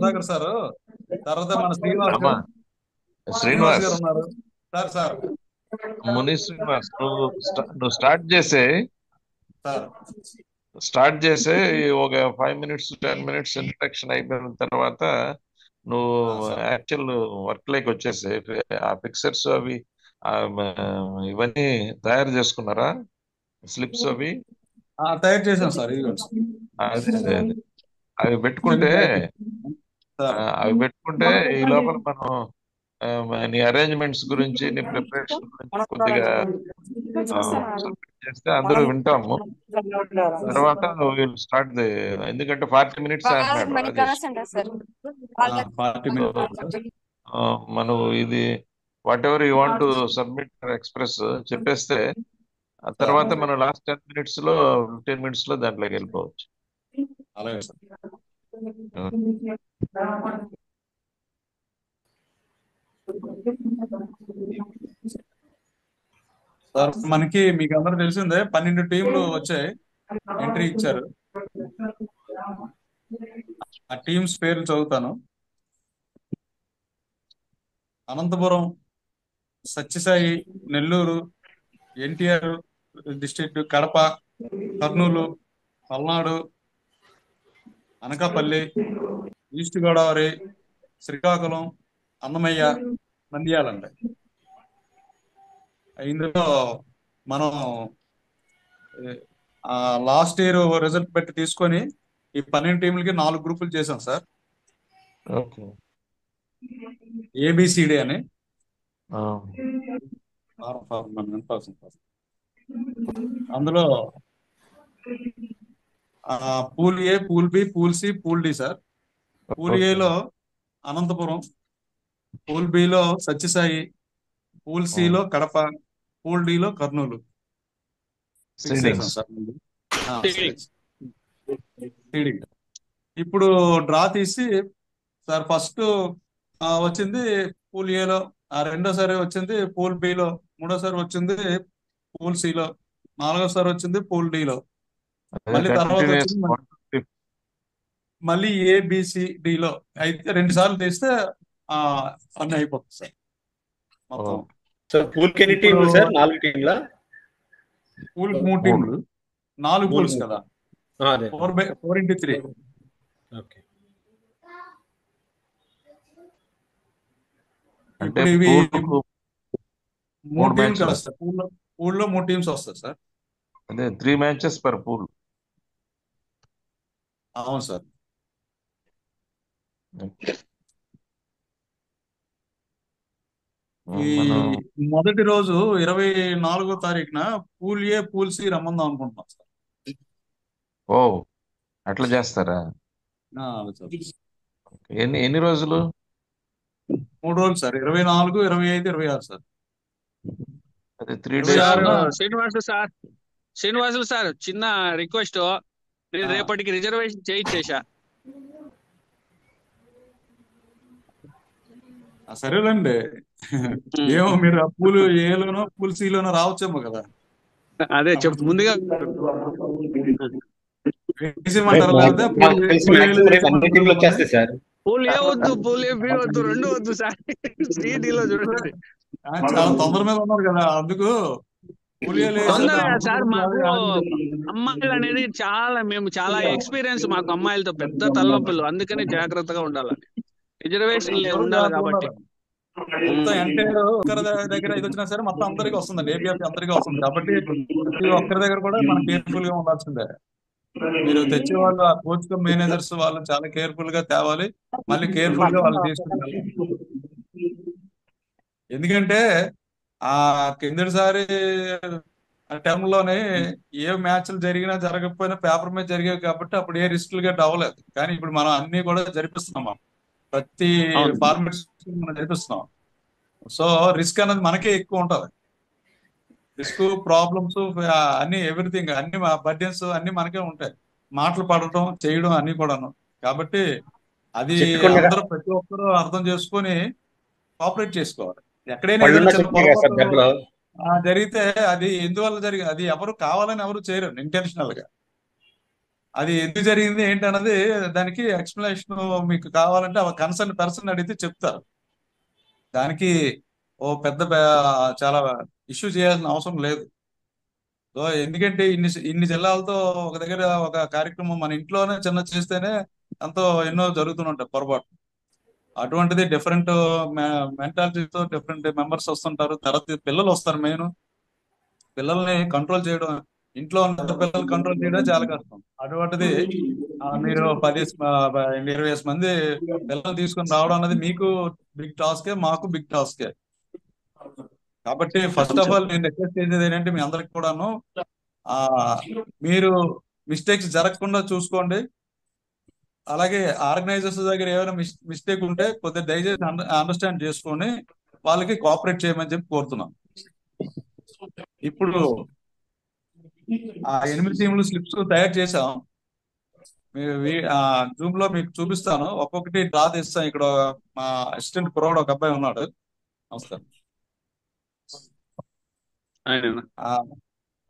Sudhakar sir, తర్వాత మన శ్రీనివాస్ అమ్మా గారు, శ్రీనివాస్ శ్రీనివాస్, గారు ఉన్నారు. సార్ ముని శ్రీనివాస్, నువ్వు సార్ స్టార్ట్ చేసే ఒక 5 minutes 10 minutes ఇంట్రడక్షన్ అయిపోయిన తర్వాత నువ్వు సార్ యాక్చువల్ వర్క్ లోకి వచ్చేసి ఆ పిక్చర్స్ అవి ఆ, ఇవన్నీ తయారు చేసుకున్నారా, స్లిప్స్ అవి? తయారు చేశాం సార్, ఇదిగోండి అదే అవి పెట్టుకుంటే సార్. అవి పెట్టుకుంటే ఈ లోపల మనం నీ అరేంజ్మెంట్స్ గురించి నీ ప్రిపరేషన్ గురించి కొద్దిగా సబ్మిట్ చేస్తే అందరూ వింటాము. తర్వాత విల్ స్టార్ట్ ది, ఎందుకంటే 40 minutes అంటున్నాడు రాజేష్. పార్టీ సో మినిట్స్ మనం ఇది what ever you want to submit express చెప్పేస్తే ఆ సార్. తర్వాత మనం లాస్ట్ 10 minutes లో 15 minutes లో దాంట్లోకి వెళ్ళిపోవచ్చు. అలాగే సార్. సార్ మనకి మీకు అందరూ తెలిసిందే, 12 టీంలు వచ్చాయి, ఎంట్రీ ఇచ్చారు. ఆ టీమ్స్ పేర్లు చదువుతాను. అనంతపురం, సత్యసాయి, నెల్లూరు, ఎన్టీఆర్ డిస్ట్రిక్ట్, కడప, కర్నూలు, పల్నాడు, అనకాపల్లి, ఈస్ట్ గోదావరి, శ్రీకాకుళం, అన్నమయ్య, నంద్యాల అండి. ఇందులో మనం లాస్ట్ ఇయర్ రిజల్ట్ పెట్టి తీసుకొని ఈ 12 టీంలకి 4 గ్రూపులు చేసాం సార్, ఓకే. ఏబిసిడి అని. ఆ, అందులో pool A, pool B, pool C, pool D sir. Pool okay. ఏలో అనంతపురం, పూల్ బిలో సత్యసాయి, పూల్ సిలో కడప, పూల్ డిలో కర్నూలు ఫిక్స్ చేసాం సీడింగ్స్. సార్ ముందు. సీడింగ్. ఇప్పుడు డ్రా తీసి సార్, ఫస్ట్ వచ్చింది పూల్ ఏలో, రెండోసారి వచ్చింది పూల్ బిలో, మూడోసారి వచ్చింది పూల్ సిలో, నాలుగోసారి వచ్చింది పూల్ డిలో, అదే మళ్ళీ తర్వాత కంటిన్యూస్ వచ్చింది మళ్ళీ ఏబిసిడిలో. అయితే 2 సార్లు తీస్తే ఆ, అన్ని అయిపోతుంది సార్ మొత్తం. సార్ పూల్ కి ఎన్ని ఇప్పుడు టీంలు సార్? 4 టీంలా? పూల్ 3 3. టీంలు, 4 మూడు పూల్స్ మూడు. కదా, అదే 4x3. ఓకే. అంటే ఇప్పుడు ఇవి పూల్ 3 టీంలు మ్యాచ్లు, కలుస్తాయి. పూల్లో 3 టీమ్స్ వస్తాయి సార్. అదే 3 matches పర్ పూల్. అవును సార్. ఈ మనం మొదటి రోజు 24వ తారీఖున పూల్ ఏ, పూల్ సి రమ్మందాం అనుకుంటున్నాం సార్. ఓ అట్లా చేస్తారా? అది సార్. ఎన్ని ఎన్ని రోజులు? 3 రోజులు సార్, 24, 25, 26 సార్. అదే 3 days. 26న శ్రీనివాసులు సార్, చిన్న రిక్వెస్ట్. నేను ఆ, రేపటికి రిజర్వేషన్ చేయించేసా. సరేలేండి. ఏమో మీరు ఆ పూల్ ఏలోనో పూల్ సిలోనో రావచ్చేమో కదా, అదే చెప్పు ముందుగా. వేసేయమంటారా? నాకు లేకపోతే పూల్ నాకు తెలిసి పూల్ ఏలో మాక్సిమం రేపు అన్ని వేసేయమంటారా టీంలు మిమ్మల్ని? వచ్చేస్తాయి సార్. పూల్ ఏ వద్దు, పూల్ ఏ బి వద్దు, 2 వద్దు సార్. సిడిలో చూడండి. చాలా తొందర మీద ఉన్నారు కదా, అందుకు పూల్ ఏలో వేసేద్దాం. తొందరగా సార్, అనంతపురం మాకు కాదు, అమ్మాయిలు అనేది మేము చాలా ఎక్స్పీరియన్స్ మాకు అమ్మాయిలతో, పెద్ద తలనొప్పులు, అందుకని జాగ్రత్తగా ఉండాలని. రిజర్వేషన్ అందరూ ఉండాలి జాగ్రత్తగా కాబట్టి. ఉండాలి. మొత్తం ఎంటైర్ ఒక్కరి దగ్గర ఇది వచ్చినా సరే మొత్తం అందరికీ వస్తుందండి, ఏబిఎఫ్ అందరికీ వస్తుంది కాబట్టి ప్రతి ఒక్కరి దగ్గర కూడా మనం కేర్ఫుల్ గా ఉండాల్సిందే. మీరు తెచ్చే వాళ్ళు, ఆ కోచ్ మేనేజర్స్ వాళ్ళు చాలా కేర్ఫుల్ గా తేవాలి, మళ్ళీ కేర్ఫుల్ గా వాళ్ళు తీసుకుంటారు. ఎందుకంటే ఆ కిందటిసారి టర్మ్ లోనే ఏ మ్యాచ్లు జరిగినా జరగకపోయినా పేపర్ మీద జరిగేవి కాబట్టి అప్పుడు ఏ రిస్క్ గట్రా అవ్వలేదు. కానీ ఇప్పుడు మనం అన్ని కూడా జరిపిస్తున్నాం, మనం ప్రతి అవును. ఫార్మాట్స్ మనం జరిపిస్తున్నాం. సో రిస్క్ అనేది మనకే ఎక్కువ ఉంటుంది. రిస్క్, ప్రాబ్లమ్స్, అన్ని ఎవ్రీథింగ్, అన్ని బర్డెన్స్ అన్ని మనకే ఉంటాయి, మాటలు పడటం చేయడం అన్ని కూడాను. కాబట్టి అది చెట్టుకుండగా అందరూ ప్రతి ఒక్కరూ అర్థం చేసుకొని కోఆపరేట్ చేసుకోవాలి. ఎక్కడైనా ఏదైనా పళ్ళున్న చిన్న చెట్టే కదా సార్ పొరపాటు దెబ్బలు. జరిగితే అది ఎందువల్ల జరిగింది, అది ఎవరు కావాలని ఎవరు చేయరు ఇంటెన్షనల్ గా. అది ఎందుకు జరిగింది ఏంటన్నది దానికి ఎక్స్ప్లెనేషన్ మీకు కావాలంటే ఆ కన్సర్న్ పర్సన్ అడిగితే చెప్తారు. దానికి చాలా ఇష్యూ చేయాల్సిన అవసరం లేదు. సో ఎందుకంటే ఇన్ని జిల్లాలతో ఒక దగ్గర ఒక కార్యక్రమం మన ఇంట్లోనే చిన్న చేస్తేనే ఎంతో ఎన్నో జరుగుతుంటాయి పొరపాటు. అటువంటిది డిఫరెంట్ మెంటాలిటీతో డిఫరెంట్ మెంబర్స్ వస్తుంటారు. తర్వాత పిల్లలు వస్తారు. మెయిన్ పిల్లల్ని కంట్రోల్ చేయడం, ఇంట్లో ఉన్న పిల్లల్ని కంట్రోల్ చేయడం చాలా కష్టం. అటువంటిది మీరు 20 మంది పిల్లల్ని తీసుకొని రావడం అన్నది మీకు బిగ్ టాస్కే, మాకు బిగ్ టాస్కే. కాబట్టి ఫస్ట్ అవును ఆఫ్ సార్. ఆల్ నేను రిక్వెస్ట్ చేసేది ఏంటంటే మీ అందరికి కూడాను ఆ మీరు మిస్టేక్స్ జరగకుండా చూసుకోండి. అలాగే ఆర్గనైజర్స్ దగ్గర ఏమైనా మిస్టేక్ ఉంటే కొద్దిగా దయచేసి అండర్స్టాండ్ చేసుకొని వాళ్ళకి కోఆపరేట్ చేయమని చెప్పి కోరుతున్నాం. ఇప్పుడు ఆ 8 టీంలు స్లిప్స్ తయారు చేసాం. జూమ్ లో మీకు చూపిస్తాను. ఒక్కొక్కటి డ్రా తీస్తాం. ఇక్కడ మా అసిస్టెంట్ కురవాడు ఒక అబ్బాయి ఉన్నాడు. నమస్కారం. ఆయన ఆ,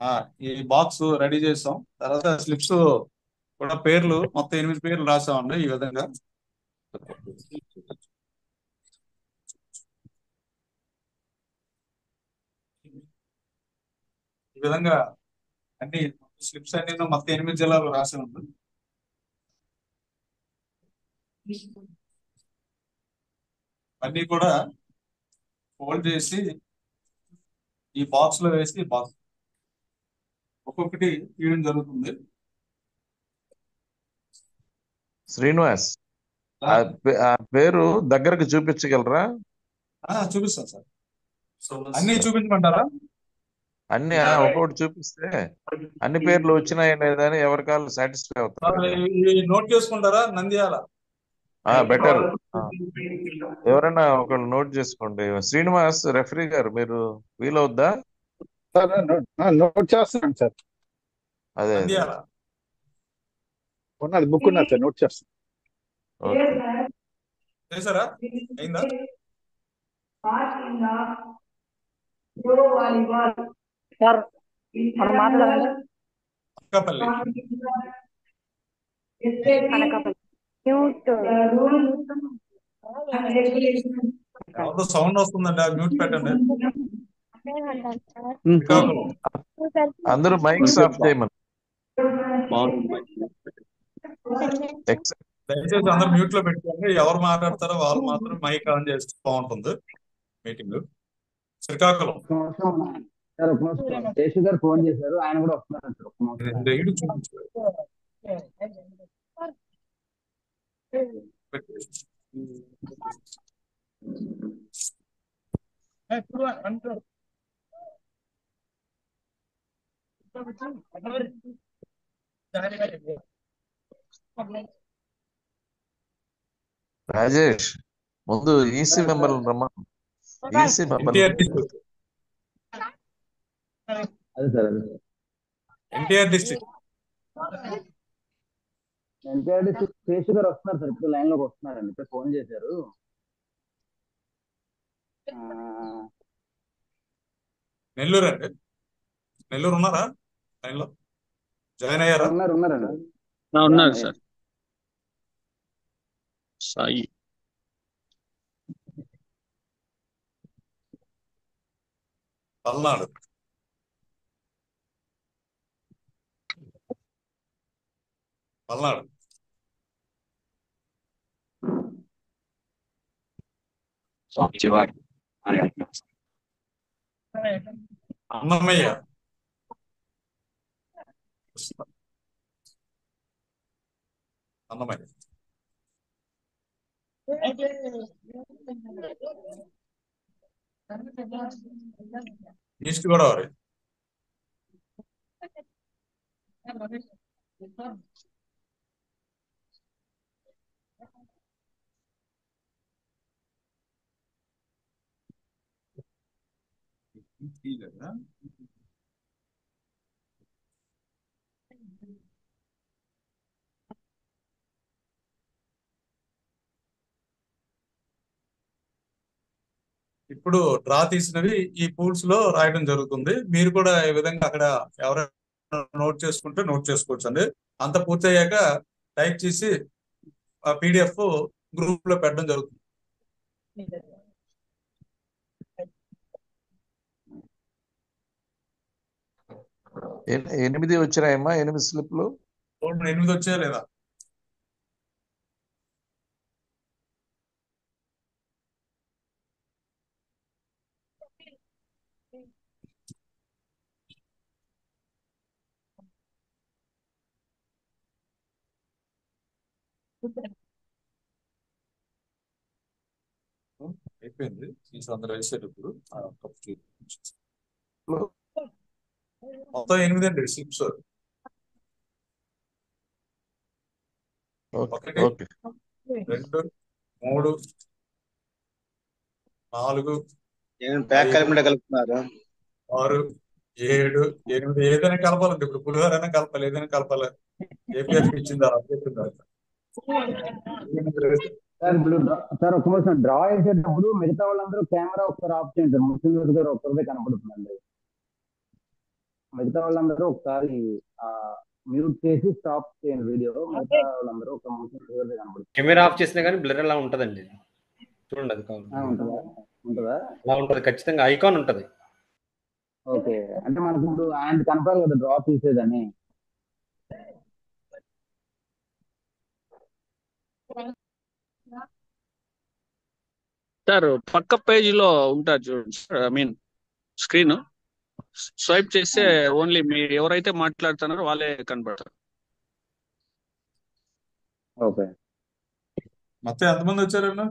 ఆ, ఈ బాక్స్ రెడీ చేస్తాం. తర్వాత స్లిప్స్ కూడా పేర్లు మొత్తం 8 పేర్లు రాసామండి. ఈ విధంగా ఈ విధంగా అన్ని స్లిప్స్ అన్ని మొత్తం 8 జిల్లాలు రాసామండి. అన్ని కూడా ఫోల్డ్ చేసి ఈ బాక్స్ లో వేసి బాక్స్ ఒక్కొక్కటి తీయడం జరుగుతుంది. శ్రీనివాస్, ఆ పేరు దగ్గరకు చూపించగలరా? చూపిస్తాను సార్. అన్ని చూపించమంటారా? అన్ని ఒక్కొక్కటి చూపిస్తే అన్ని పేర్లు వచ్చినాయి లేదా అని ఎవరికాళ్ళు సాటిస్ఫై అవుతారు కదా. ఈ నోట్ చేసుకుంటారా? నంద్యాల బెటర్. ఎవరైనా ఒకళ్ళు నోట్ చేసుకోండి. శ్రీనివాస్ రెఫరీ గారు, మీరు వీలవుద్దా? సార్ నోట్ చేస్తున్నాను సార్. అదే అదే నంద్యాల ఉన్నది బుక్ ఉన్నది సార్, నోట్ చేస్తాను. ఓకే. చేశారా? అయిందా? సార్ మనం మాట్లాడాలి. అనకాపల్లి అనకాపల్లి మ్యూట్ ఎవరితో సౌండ్ వస్తుందండి, అది మ్యూట్ పెట్టండి. శ్రీకాకుళం అందరూ మైక్స్ ఆఫ్ చేయమని. దయచేసి అందరు మ్యూట్ లో పెట్టుకోండి. ఎవరు మాట్లాడతారో వాళ్ళు మాత్రం మైక్ ఆన్ చేస్తే బాగుంటుంది మీటింగ్. శ్రీకాకుళం సార్ ఒక నిమిషం, శేషు గారు ఫోన్ చేశారు, ఆయన కూడా వస్తున్నారు సార్. ఒక నిమిషం. రైడ్ చూపించు. రాజేష్, ముందు ఈసీ మెంబర్లు రమ్మా. ఈసీ ఎన్టీఆర్ మెంబర్లు డిస్ట్రిక్ట్, అదే సార్ అదే సార్. ఎన్టీఆర్ డిస్ట్రిక్ట్ ఎన్టీఆర్ శేషు గారు వస్తున్నారు సార్, ఇప్పుడు లైన్ లోకి వస్తున్నారండి, ఇప్పుడు ఫోన్ చేశారు. నెల్లూరు అండి. నెల్లూరు ఉన్నారా లైన్ లో? జాయిన్ అయ్యారా? ఉన్నారండి. ఉన్నారు సార్. సాయి పల్నాడు, పల్నాడు, అన్నమయ్య, అన్నమయ్య, ఈస్ట్ గోదావరి, ఇప్పుడు డ్రా తీసినవి ఈ పూల్స్ లో రాయడం జరుగుతుంది. మీరు కూడా ఈ విధంగా అక్కడ ఎవరైనా నోట్ చేసుకుంటే నోట్ చేసుకోవచ్చు అండి. అంత పూర్తయ్యాక టైప్ చేసి ఆ పీడిఎఫ్ గ్రూప్ లో పెట్టడం జరుగుతుంది. ఎనిమిది వచ్చినాయమ్మా, 8 స్లిప్లు. 8 వచ్చాయా లేదా? అయిపోయింది. అందరూ వేసేటప్పుడు మొత్తం 8 అండి స్లిప్స్. ఓకే 1 ఓకే 2 3 4 ప్యాక్ 5 కలిపి కలుపుతున్నారు. 6 7 8 ఏదైనా కలపాలండి. ఇప్పుడు పులిహోర అయినా కలపాలి, ఏదైనా కలపాలి. ఏపీఎఫ్ ఇచ్చింది అలా చెప్పిన తర్వాత. సార్ ఇప్పుడు సార్ ఒక నిమిషం డ్రా చేసేటప్పుడు మిగతా వాళ్ళందరూ కెమెరా ఒకసారి ఆఫ్ చేయండి సార్. ముస్లిం గారు ఒక్కరిదే కనపడుతుందండి. మిగతా వాళ్ళందరూ ఒకసారి మ్యూట్ చేసి స్టాప్ చేయండి వీడియో. మిగతా వాళ్ళందరూ ఒక ముస్లిం గారిదే కనపడుతుంది. కెమెరా ఆఫ్ చేసినా కానీ బ్లర్ అలా ఉంటదండి. చూడండి, అది ఉంటుందా? ఉంటుందా? అలా ఉంటది, ఖచ్చితంగా ఐకాన్ ఉంటది. ఓకే, అంటే మనకు ఇప్పుడు ఆయన కనపడాలి కదా డ్రా తీసేదని. సార్ పక్క పేజీలో ఉంటారు చూడండి sir, I mean screen swipe చేస్తే ఓన్లీ మీరు ఎవరైతే మాట్లాడుతున్నారో వాళ్ళే కనపడతారు. ఓకే, మొత్తం ఎంతమంది వచ్చారన్నా?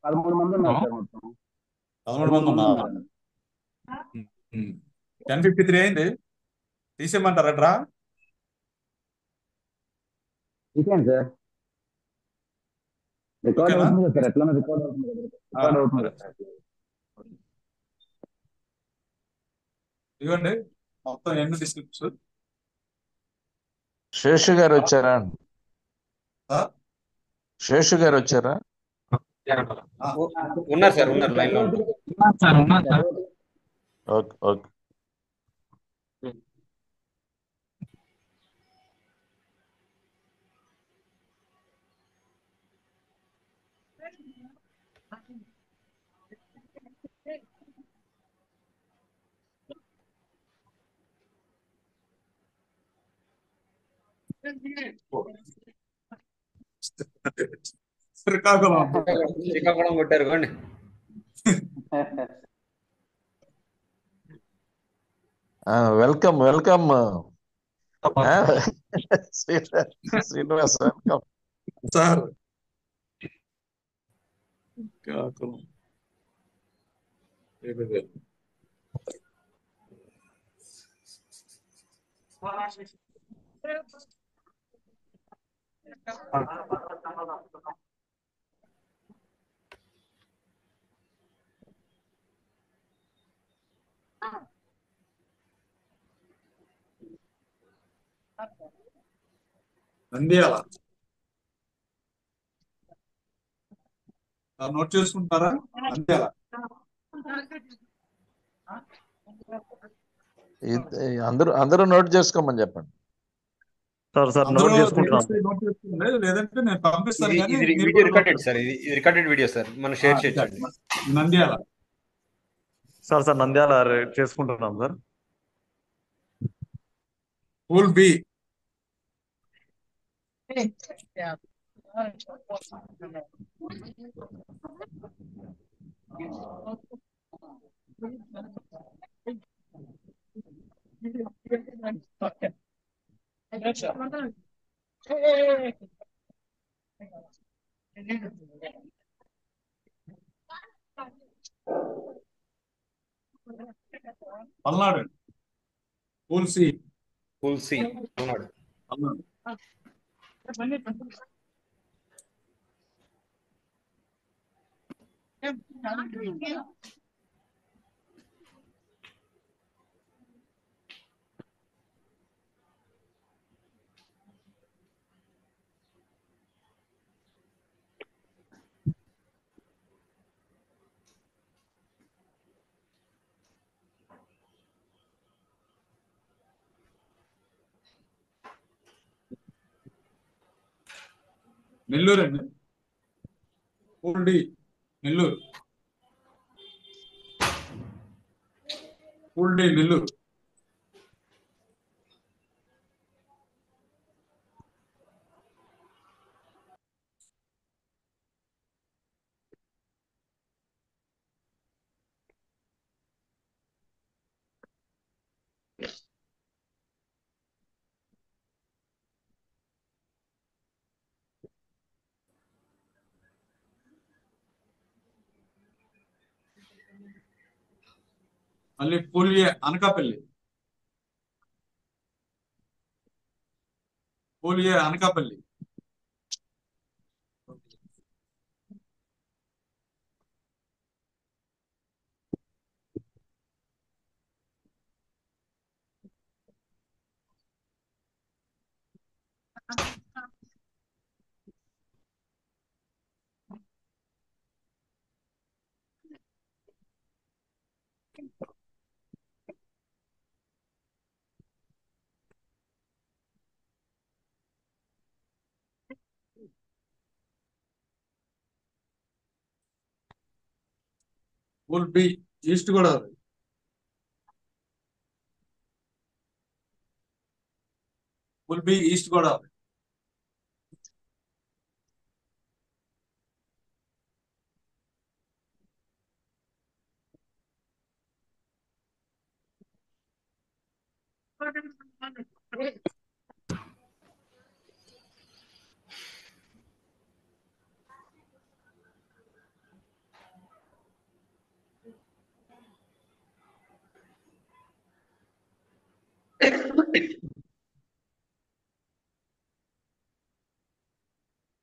13 మంది ఉన్నారు సార్. మొత్తం 13 మంది ఉన్నారు. 10:53 అయింది. తీసేయమంటారా డ్రా? తీసేయండి సార్. రికార్డ్ ఓకేనా? అవుతుంది కదా సార్, ఎట్లా రికార్డ్ అవుతుంది కదా. రికార్డ్ అవుతుంది సరే. కదా సార్. ఇవ్వండి మొత్తం 8 స్లిప్స్. శేషు గారు వచ్చారా? శేషు గారు వచ్చారా? ఉన్నారు సార్, ఉన్నారు, లైన్ లో ఉన్నారు. Okay okay. శ్రీకాకుళం శ్రీకాకుళం కొట్టారు కోండి. Welcome welcome Srinivas, welcome sir. Srikakulam Nandyal. Note చేసుకుంటారా? నంద్యాల. అందరూ అందరూ నోట్ చేసుకోమని చెప్పండి. అందరూ నోట్ చేసుకోండి, లేదంటే నేను పంపిస్తాను. కానీ ఇది వీడియో రికార్డెడ్ సార్, ఇది రికార్డెడ్ వీడియో సార్, మనం షేర్ చేయొచ్చు. నంద్యాల సార్ నంద్యాల చేసుకుంటున్నాం sir. Pool B. Palnadu. Pool C. Pool C Palnadu. Nellore అండి. Pool D Nellore. Pool D Nellore. మళ్ళీ pool A Anakapalli. Pool A Anakapalli. Pool B east Godavari. Pool B east Godavari.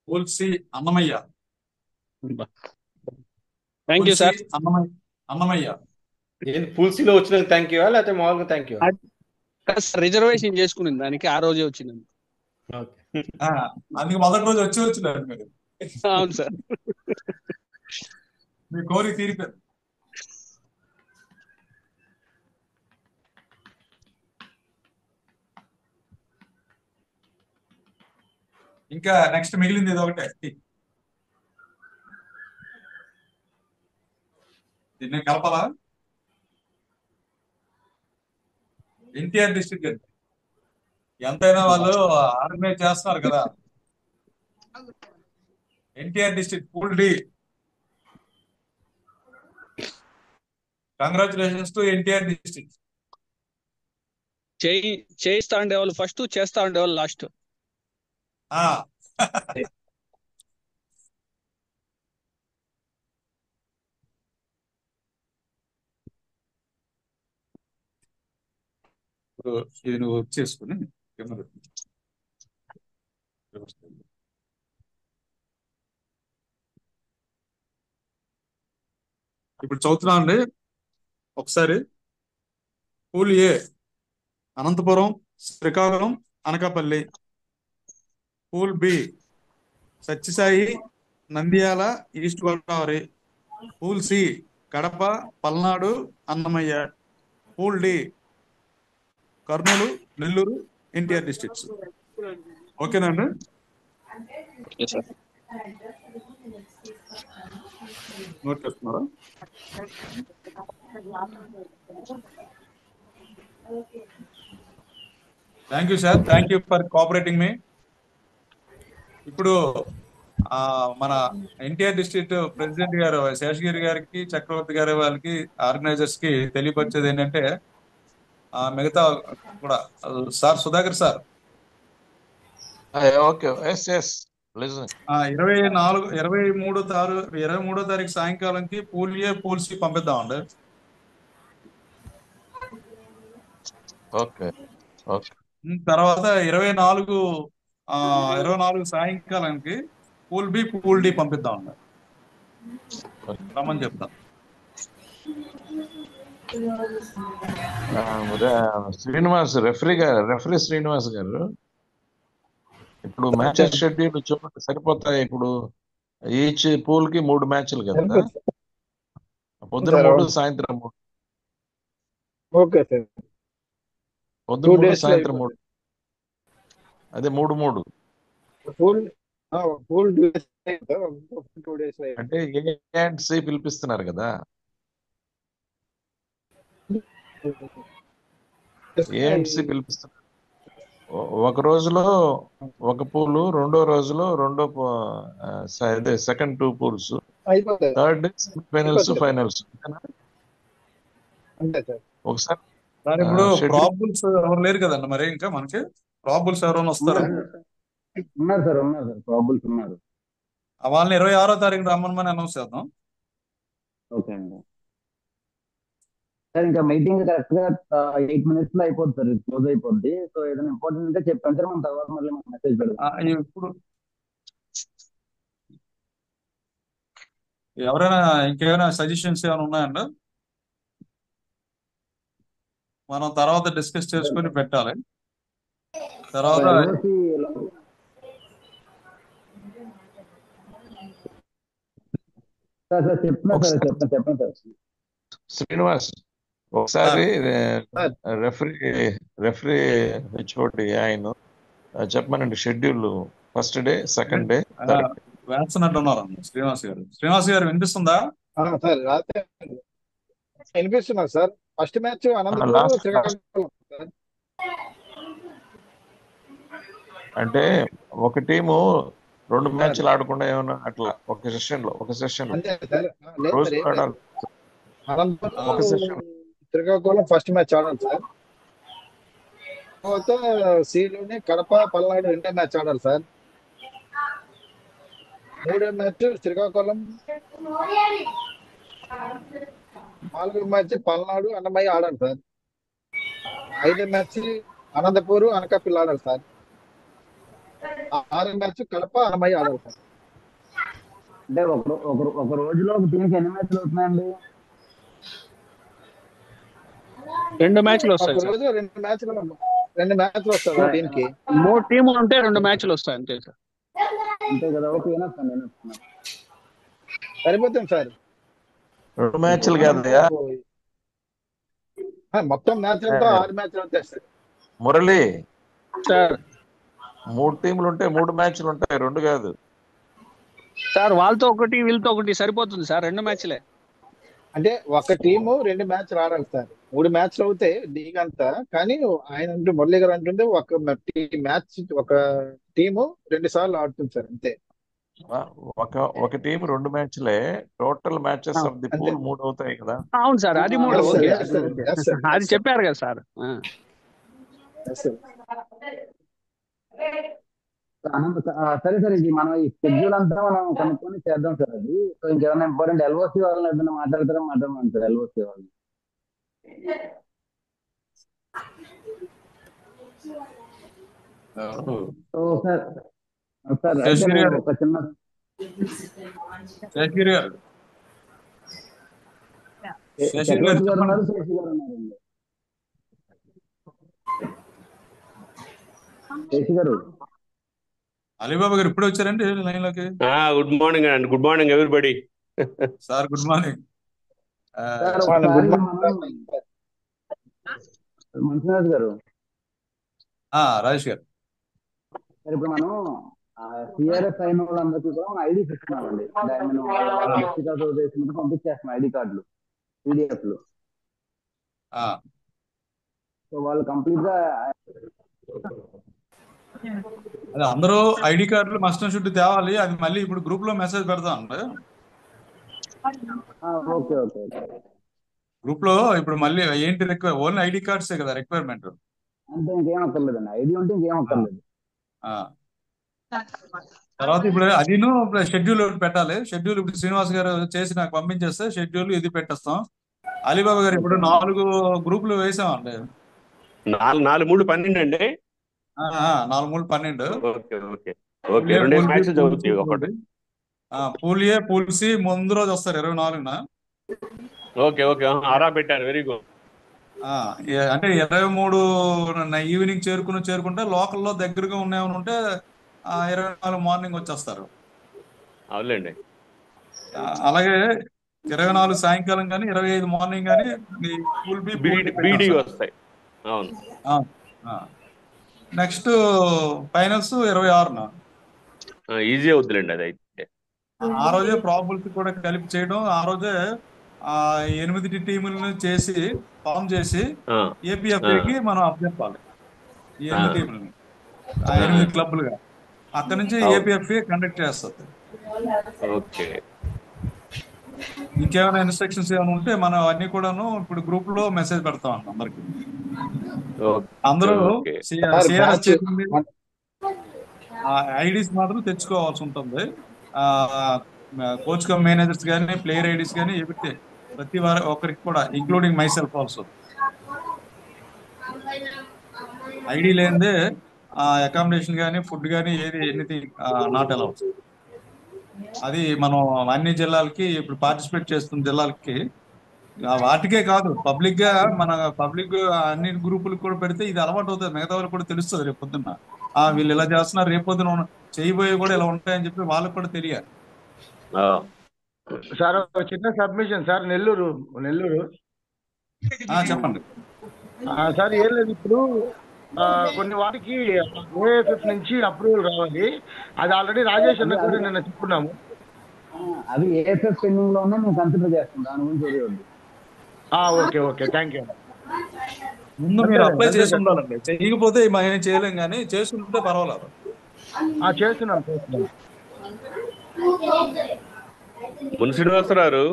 Pool C Annamayya. Thank pool you C sir. Annamayya. ఏంది pool సిలో వచ్చినందుకు thank you లేకపోతే మామూలుగా thank you? Reservation చేసుకునే దానికి ఆ రోజే వచ్చింది. ఓకే. అందుకు మొదటి రోజు వచ్చినారు మీరు. అవును సార్. మీ కోరిక తీరిపోయింది. ఇంకా నెక్స్ట్ మిగిలింది ఇది ఒకటే. దీన్ని కలపాలా? ఎన్టీఆర్ డిస్ట్రిక్ట్ అండి. ఎంతైనా వాళ్ళు ఆర్గనైజ్ చేస్తున్నారు కదా. NTR district pool D. Congratulations to NTR district. చేయిస్తా ఉండేవాళ్ళు ఫస్ట్, చేస్తా ఉండేవాళ్ళు లాస్ట్. ఇది నువ్వు చేసుకుని ఇప్పుడు చదువుతున్నా అండి ఒకసారి. Pool A Anantapuram, Srikakulam, Anakapalli. Pool B Satyasai, Nandyal, east Godavari. Pool C Kadapa, Palnadu, Annamayya. Pool D Kurnool, Nellore, NTR districts. ఓకేనండి. నోట్ చేస్తున్నారా? Thank you sir. Thank you for cooperating మీ. ఇప్పుడు మన ఎన్టీఆర్ డిస్ట్రిక్ట్ ప్రెసిడెంట్ గారు శేషగిరి గారికి, చక్రవర్తి గారి వాళ్ళకి, ఆర్గనైజర్స్ కి తెలియపరిచేది ఏంటంటే మిగతా కూడా sir Sudhakar sir okay. Yes yes 23 తారీఖు సాయంకాలంకి పూల్ ఏ పూల్ సి పంపిద్దామండి. Okay okay. తర్వాత 24 సాయంకాలానికి పూల్ బి పూల్ డి పంపిద్దామండి. రమ్మని చెప్తాం. శ్రీనివాస్ రెఫరీ శ్రీనివాస్ గారు, ఇప్పుడు మ్యాచ్ షెడ్యూల్ చూడండి సరిపోతాయి. ఇప్పుడు ఈచ్ పూల్ కి 3 మ్యాచ్లు కదా, పొద్దున 3 సాయంత్రం 3. Okay sir. పొద్దున 3 సాయంత్రం 3. అదే 3-3. పూల్ 2 days అయింది సార్. 2 days అయింది. అంటే ఏ అండ్ సి పిలిపిస్తున్నారు కదా, ఏ అండ్ సి పిలిపిస్తున్నారు. ఒక రోజులో ఒక పూలు, రెండో రోజులో రెండో అదే సెకండ్ 2 పూల్స్, అయిపోతుంది థర్డ్ డే ఫైనల్స్ అయిపోతుంది ఫైనల్స్. అంతే సార్. ఒకసారి సార్ ఇప్పుడు షెడ్యూల్ ప్రాబుల్స్ ఎవరు లేరు కదండి మరి, ఇంకా మనకి ప్రాబుల్స్ ఎవరైనా వస్తారా? ఉన్నారు సార్ ప్రాబుల్స్ ఉన్నారు. వాళ్ళని 26వ తారీఖు రమ్మని అనౌన్స్ చేద్దాం. ఓకే అండి సార్. ఇంకా మీటింగ్ కరెక్ట్ గా 8 minutes లో అయిపోద్ది సార్, క్లోజ్ అయిపోద్ది. సో ఏదైనా ఇంపార్టెంట్ ఉంటే చెప్పండి సార్, మన తర్వాత మళ్ళీ మనం మెసేజ్ పెడదాం. ఇప్పుడు ఎవరైనా ఇంకేమైనా సజెషన్స్ ఏమైనా ఉన్నాయండి? మనం తర్వాత డిస్కస్ చేసుకొని పెట్టాలి. తర్వాత LOC సార్ చెప్తున్నా సార్, చెప్పండి సార్. శ్రీనివాస్, ఒకసారి సార్ రెఫరీ హెచ్ఓడి ఆయన చెప్పమనండి schedule, first day, second day, third day. వేస్తున్నట్టున్నారు శ్రీనివాస్ గారు. శ్రీనివాస్ గారు వినిపిస్తుందా? సార్ రాత్రి వినిపిస్తున్నారు sir. First match Anantapur last Srikakulam sir. అంటే ఒక టీము 2 మ్యాచ్లు ఆడకుండా ఏమన్నా అట్లా ఒక సెషన్ లో అంతే సార్. లేదు రోజు సార్, ఏం లేదు. ఆడాలి ఒక Anantapur session. Srikakulam first match ఆడాలి సార్. తర్వాత సిలోని కడప పల్నాడు 2 మ్యాచ్ ఆడాలి సార్. 3వ మ్యాచ్ శ్రీకాకుళం, 4వ మ్యాచ్ పల్నాడు అన్నమయ్య ఆడాలి సార్. 5వ మ్యాచ్ అనంతపూర్ అనకాపల్లి ఆడాలి సార్. 6వ మ్యాచ్ కడప అన్నమయ్య ఆడాలి సార్. అంటే ఒక రోజులో ఒక టీంకి ఎన్ని మ్యాచ్లు అవుతున్నాయండి? 2 మ్యాచ్లు వస్తాయి ఒక సార్. రోజు 2 మ్యాచ్లు వస్తాయి ఆ టీం కి. 3 టీములు ఉంటే 2 మ్యాచ్లు వస్తాయి అంతే సార్. అంతే కదా. ఓకే, నేను సరిపోతుంది సార్. 2 మ్యాచ్లు కాదయా మొత్తం మ్యాచ్ అంతా 6 మ్యాచ్లు ఉంటాయి సార్. మురళి, సార్ 3 టీములు ఉంటే 3 మ్యాచ్లు ఉంటాయి, 2 కాదు. సార్ వాళ్ళతో ఒకటి వీళ్ళతో ఒకటి సరిపోతుంది సార్, 2 మ్యాచ్లే. అంటే ఒక టీము 2 మ్యాచ్లు ఆడాలి సార్. 3 మ్యాచ్లు అవుతాయి లీగ్ అంతా. కానీ ఆయన అంటే మురళి గారు అంటుంటే మ్యాచ్ ఒక టీము 2 సార్లు ఆడుతుంది సార్, అంతే. ఒక టీం 2 మ్యాచ్లే, టోటల్ మ్యాచెస్ ఆఫ్ ది అంతే. పూల్ 3 అవుతాయి కదా. అవును సార్, అది 3. Yes, sir. Okay, Yes, sir. Yes, sir. అది చెప్పారు కదా సార్. Yes, sir. సరే సార్, ఇది మనం ఈ షెడ్యూల్ అంతా మనం కనుక్కొని చేద్దాం సార్. అది సో ఇంకేమైనా ఇంపార్టెంట్ LOC వాళ్ళని ఏదైనా మాట్లాడమని సార్. LOC వాళ్ళు సో సార్ అయితే శేషగిరి నేను గారు, ఒక చిన్న శేషగిరి గారు, శేషగిరి గారు చక్రవర్తి గారు చెప్పండి. ఉన్నారు, శేషి గారు ఉన్నారండి. శేషి గారు, అలీబాబా గారు ఇప్పుడే వచ్చారండి లైన్ లోకి. Good morning and good morning everybody. Sir good morning. Sir Good ఒకసారి morning. మనం మంచినాథ్ గారు, రాజేష్ గారు, సార్ ఇప్పుడు మనం CRS అయిన వాళ్ళందరికీ కూడా మనం ఐడీస్ ఇస్తున్నామండి. అంటే నేను వాళ్ళ వ్యక్తిగత ఉద్దేశం పంపించేస్తున్నాం ID కార్డులు, PDFలు. సో వాళ్ళు కంప్లీట్ గా అదే అందరూ ఐడి కార్డులు మస్ట్ అండ్ షుడ్ తేవాలి. అది మళ్ళీ ఇప్పుడు గ్రూప్ లో మెసేజ్ పెడతాం అండి. ఓకే ఓకే ఓకే గ్రూప్ లో ఇప్పుడు మళ్ళీ ఏంటి ఓన్లీ ఐడి కార్డ్సే కదా రిక్వైర్మెంట్. అంతే, ఇంకేం అక్కర్లేదండి. ఐడి ఉంటే ఇంకేం అక్కర్లేదు. తర్వాత ఇప్పుడు అదిను షెడ్యూల్ పెట్టాలి. షెడ్యూల్ ఇప్పుడు శ్రీనివాస్ గారు చేసి నాకు పంపించేస్తే షెడ్యూల్ ఇది పెట్టేస్తాం. అలీబాబా గారు ఇప్పుడు 4 గ్రూపులు వేసామండి. 4 3 12 అండి. 4 3 12. Okay okay okay. 2 మ్యాచెస్ జరుగుతాయి. ఒకటి పూల్ ఏ, పూల్ సి ముందు రోజు వస్తారు 24న. ఓకే ఓకే, ఆరా పెట్టారు, వెరీ గుడ్. అంటే 23 ఈవినింగ్ చేరుకుంటే లోకల్లో దగ్గరగా ఉన్నాయని ఉంటే 24 మార్నింగ్ వచ్చేస్తారు. అవునండి. అలాగే 24 సాయంకాలం కానీ 25 మార్నింగ్ కానీ బీడీ వస్తాయి. అవును. Next finals 26న. ఈజీ అవుతుందండి అది అయితే. ఆ రోజే ప్రాబబిలిటీ కూడా కలిపి చేయడం, ఆ రోజే 8 టీములను చేసి ఫామ్ చేసి ఆ, ఆ, ఏపీఎఫ్ఏకి మనం అప్పచెప్పాలి. ఈ ఆ, 8 టీములని, ఆ, 8 క్లబ్లుగా. అక్కడి నుంచి అవును. ఏపీఎఫ్ఏ కండక్ట్ చేస్తుంది. ఓకే. ఇంకేమైనా ఇన్స్ట్రక్షన్స్ ఏమైనా ఉంటే మనం అన్ని కూడాను ఇప్పుడు గ్రూప్ లో మెసేజ్ పెడతాం అండి అందరికి. ఓకే. అందరూ ఓకే. సార్ సిఆర్ఎస్ మ్యాచ్ చేసింది ఐడీస్ మాత్రం తెచ్చుకోవాల్సి ఉంటుంది. కోచ్ కమ్ మేనేజర్స్ కానీ, ప్లేయర్ ఐడీస్ కానీ ఎవరితే ప్రతి వారి ఒక్కరికి కూడా, including my self also. ID లేనిదే అకామిడేషన్ కానీ, ఫుడ్ కానీ ఏది ఎనీథింగ్ నాట్ అలౌడ్. అది మనం అన్ని జిల్లాలకి ఇప్పుడు పార్టిసిపేట్ చేస్తున్న జిల్లాలకి, వాటికే కాదు పబ్లిక్ గా, మన పబ్లిక్ అన్ని గ్రూపులకు కూడా పెడితే ఇది అలవాటు అవుతుంది. మిగతా వాళ్ళకి కూడా తెలుస్తుంది రేపు పొద్దున్న వీళ్ళు ఇలా చేస్తున్నారు, రేపు పొద్దున చేయబోయే కూడా ఇలా ఉంటాయని చెప్పి వాళ్ళకి కూడా తెలియాలి. ఆ, సార్ ఒక చిన్న సబ్మిషన్ సార్, నెల్లూరు చెప్పండి. సార్ ఏం లేదు, ఇప్పుడు కొన్ని వాటికి ఏఎఫ్ఎఫ్ నుంచి అప్రూవల్ రావాలి. అది ఆల్రెడీ రాజేష్ అన్న కూడా నిన్న చెప్పుకున్నాము. అవి ఏఎఫ్ఎఫ్ పెండింగ్ లో ఉన్నా మేము కన్సిడర్ చేస్తాం, దాని గురించి వదిలేవద్దు. Okay thank you. ముందు మీరు అప్లై చేసి ఉండాలండి. చేయకపోతే మనం ఏం చేయలేం, కానీ చేసుకుంటే పర్వాలేదు. చేస్తున్నాం. ముని శ్రీనివాసరావు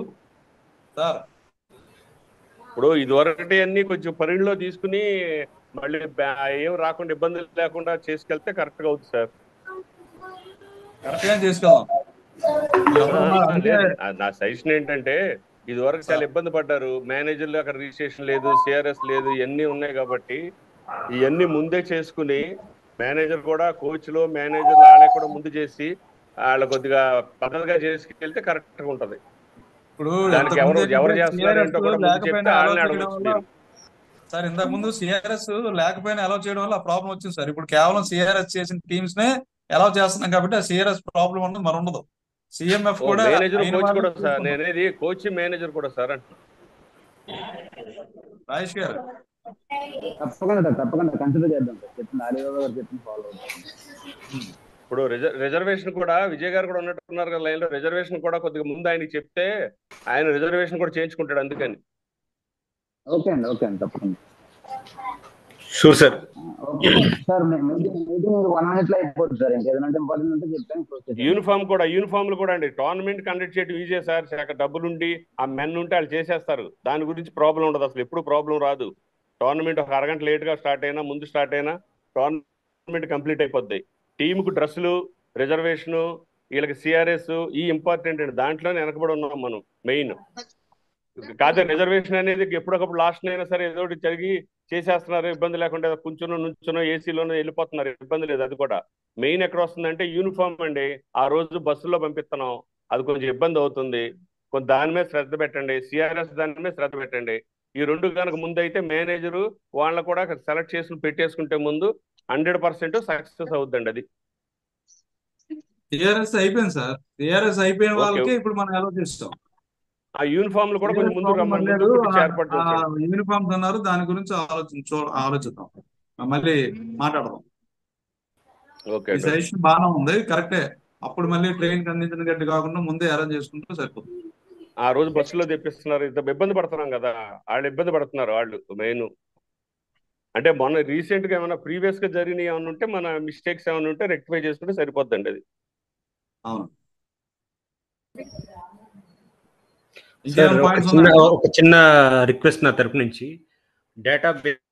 సార్, ఇప్పుడు ఇదివరకటి అన్ని కొంచెం పరిణిలో తీసుకుని మళ్ళీ ఏం రాకుండా ఇబ్బందులు లేకుండా చేసుకెళ్తే కరెక్ట్ గా అవుతుంది సార్. కరెక్ట్ గా చేసుకెళ్దాం. నా సజెషన్ ఏంటంటే, ఇది వరకు చాలా ఇబ్బంది పడ్డారు. మేనేజర్లు అక్కడ రిజిస్ట్రేషన్ లేదు, సిఆర్ఎస్ లేదు, ఇవన్నీ ఉన్నాయి కాబట్టి ఇవన్నీ ముందే చేసుకుని మేనేజర్ కూడా, కోచ్లు మేనేజర్లు వాళ్ళే కూడా ముందు చేసి వాళ్ళ కొద్దిగా పద్ధతిగా చేసుకెళ్తే కరెక్ట్ గా ఉంటది. ఇప్పుడు దానికి ఎవరు చేస్తున్నారు ఏంటో కూడా ముందు చెప్తే వాళ్ళని అడగవచ్చు మీరు. సార్ ఇంతకు ముందు సిఆర్ఎస్ లేకపోయినా అలౌ చేయడం వల్ల ఆ ప్రాబ్లం వచ్చింది సార్. ఇప్పుడు కేవలం సిఆర్ఎస్ చేసిన టీమ్స్ నే అలౌ చేస్తున్నాం కాబట్టి ఆ సిఆర్ఎస్ ప్రాబ్లం ఉండదు, మరి ఉండదు. సిఎంఎఫ్ కూడా మేనేజర్ కోచ్ కూడా సార్, నేనేది కోచ్ మేనేజర్ కూడా సార్ అంటున్నా. రాజేష్ గారు తప్పకుండా కన్సిడర్ చేద్దాం సార్, చెప్పింది ఆర్యబాబు గారు చెప్పింది ఫాలో అవుతాం. ఇప్పుడు రిజర్వేషన్ కూడా విజయ్ గారు కూడా ఉన్నట్టున్నారు కదా లైన్ లో. రిజర్వేషన్ కూడా కొద్దిగా ముందు ఆయనకి చెప్తే ఆయన రిజర్వేషన్ కూడా చేయించుకుంటాడు, అందుకని. ఓకే అండి తప్పకుండా. Sure sir. Sir meeting 1 minute లో అయిపోతుంది సార్. ఇంకేదైనా ఇంపార్టెంట్ ఉంటే చెప్తాను. యూనిఫామ్ కూడా అండి, టోర్నమెంట్ కండక్ట్ చేయడం ఈజీ సార్. అక్కడ డబ్బులుండి ఆ మెన్ ఉంటే వాళ్ళు చేసేస్తారు, దాని గురించి ప్రాబ్లం ఉండదు, అసలు ఎప్పుడు ప్రాబ్లం రాదు. టోర్నమెంట్ ఒక అరగంట లేట్ గా స్టార్ట్ అయినా, ముందు స్టార్ట్ అయినా టోర్నమెంట్ కంప్లీట్ అయిపోద్ది. టీంకు డ్రెస్సులు, రిజర్వేషన్, వీళ్ళకి సిఆర్ఎస్ ఈ ఇంపార్టెంట్ అండి. దాంట్లోనే వెనకబడి ఉన్నాం మనం మెయిన్. కాదు రిజర్వేషన్ అనేది ఎప్పటికప్పుడు లాస్ట్ అయినా సరే ఏదో ఒకటి జరిగి చేసేస్తున్నారు, ఇబ్బంది లేకుండా కూర్చునో నుంచునో ఏసీలోనో వెళ్ళిపోతున్నారు, ఇబ్బంది లేదు. అది కూడా మెయిన్ ఎక్కడ వస్తుందంటే యూనిఫామ్ అండి. ఆ రోజు బస్సుల్లో పంపిస్తున్నాం, అది కొంచెం ఇబ్బంది అవుతుంది. కొంచెం దాని మీద శ్రద్ధ పెట్టండి, సిఆర్ఎస్ దాని మీద శ్రద్ధ పెట్టండి. ఈ రెండు కనుక ముందు అయితే మేనేజరు వాళ్ళని కూడా సెలెక్ట్ చేసుకుని పెట్టేసుకుంటే ముందు 100% సక్సెస్ అవుతుందండి. అది సిఆర్ఎస్ అయిపోయింది సార్. సిఆర్ఎస్ అయిపోయిన వాళ్ళకి ఇప్పుడు మనం అలౌ చేస్తాం. ఆ యూనిఫామ్ లు కూడా కొంచెం ముందు ఏర్పాటు చేస్తాం. యూనిఫామ్స్ అన్నారు, దాని గురించి ఆలోచిద్దాం, మళ్ళీ మాట్లాడదాం. ఈ సజెషన్ బాగానే ఉంది, కరెక్టే. అప్పుడు మళ్ళీ ట్రైన్ అందించిన గట్టి కాకుండా ముందే అరేంజ్ చేసుకుంటే సరిపోతుంది. ఆ రోజు బస్సులో తెప్పిస్తున్నారు, ఇంత ఇబ్బంది పడుతున్నాం కదా, వాళ్ళు ఇబ్బంది పడుతున్నారు. వాళ్ళు మెయిన్ అంటే మొన్న రీసెంట్ గా ఏమైనా ప్రీవియస్ గా జరిగిన ఏమైనా ఉంటే, మన మిస్టేక్స్ ఏమైనా ఉంటే రెక్టిఫై చేసుకుంటే సరిపోద్దండి. అది అవును. ఒక చిన్న రిక్వెస్ట్ నా తరపు నుంచి, డేటాబేస్